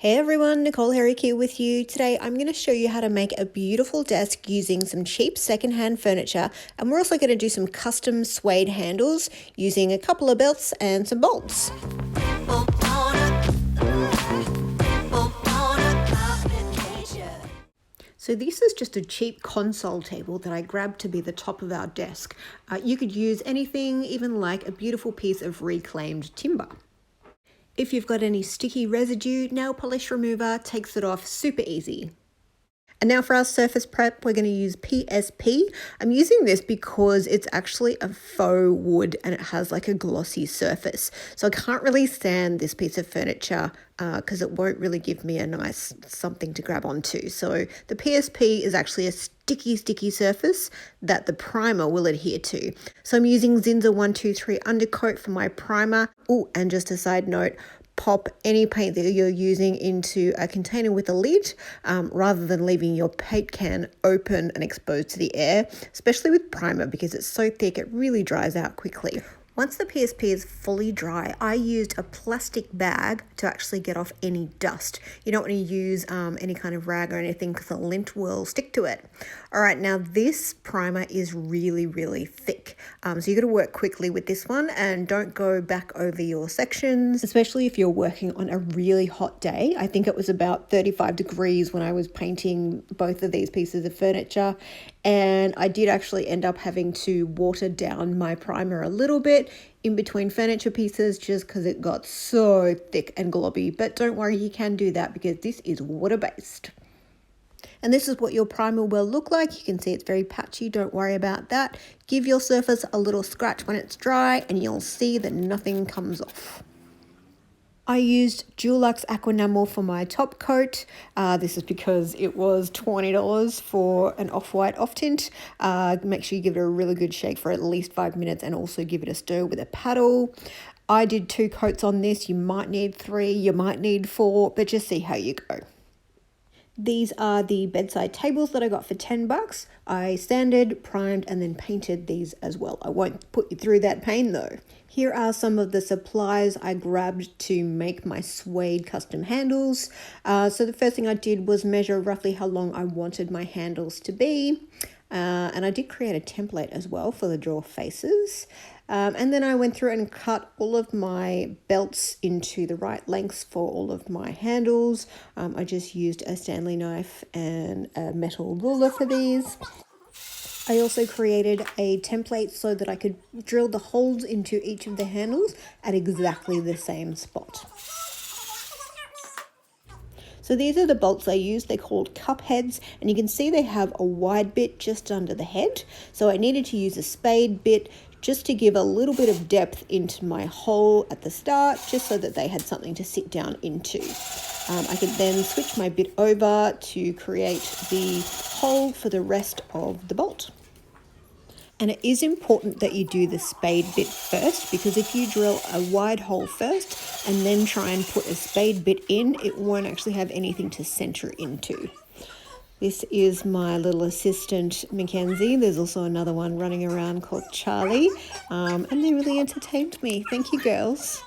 Hey everyone, Nicole Herrick here with you. Today I'm going to show you how to make a beautiful desk using some cheap secondhand furniture, and we're also going to do some custom suede handles using a couple of belts and some bolts. So this is just a cheap console table that I grabbed to be the top of our desk. You could use anything, even like a beautiful piece of reclaimed timber. If you've got any sticky residue, nail polish remover takes it off super easy. And now for our surface prep, we're going to use PSP. I'm using this because it's actually a faux wood and it has like a glossy surface. So I can't really sand this piece of furniture because it won't really give me a nice something to grab onto. So the PSP is actually a sticky surface that the primer will adhere to. So I'm using Zinsser 123 undercoat for my primer. Oh, and just a side note, pop any paint that you're using into a container with a lid rather than leaving your paint can open and exposed to the air, especially with primer because it's so thick it really dries out quickly. Once the PSP is fully dry, I used a plastic bag to actually get off any dust. You don't want to use any kind of rag or anything because the lint will stick to it. All right, now this primer is really thick. So you got to work quickly with this one and don't go back over your sections, especially if you're working on a really hot day. I think it was about 35 degrees when I was painting both of these pieces of furniture. And I did actually end up having to water down my primer a little bit in between furniture pieces just because it got so thick and globby. But don't worry, you can do that because this is water-based. And this is what your primer will look like. You can see it's very patchy. Don't worry about that. Give your surface a little scratch when it's dry and you'll see that nothing comes off. I used Dulux Aquenamel for my top coat. This is because it was $20 for an off-white off-tint. Make sure you give it a really good shake for at least 5 minutes and also give it a stir with a paddle. I did 2 coats on this. You might need 3, you might need 4, but just see how you go. These are the bedside tables that I got for $10. I sanded, primed, and then painted these as well. I won't put you through that pain though. Here are some of the supplies I grabbed to make my suede custom handles. So the first thing I did was measure roughly how long I wanted my handles to be. And I did create a template as well for the drawer faces. And then I went through and cut all of my belts into the right lengths for all of my handles. I just used a Stanley knife and a metal ruler for these. I also created a template so that I could drill the holes into each of the handles at exactly the same spot. So these are the bolts I used. They're called cup heads, and you can see they have a wide bit just under the head. So I needed to use a spade bit just to give a little bit of depth into my hole at the start, just so that they had something to sit down into. I could then switch my bit over to create the hole for the rest of the bolt. And it is important that you do the spade bit first, because if you drill a wide hole first and then try and put a spade bit in, it won't actually have anything to center into. This is my little assistant, Mackenzie. There's also another one running around called Charlie, and they really entertained me. Thank you, girls.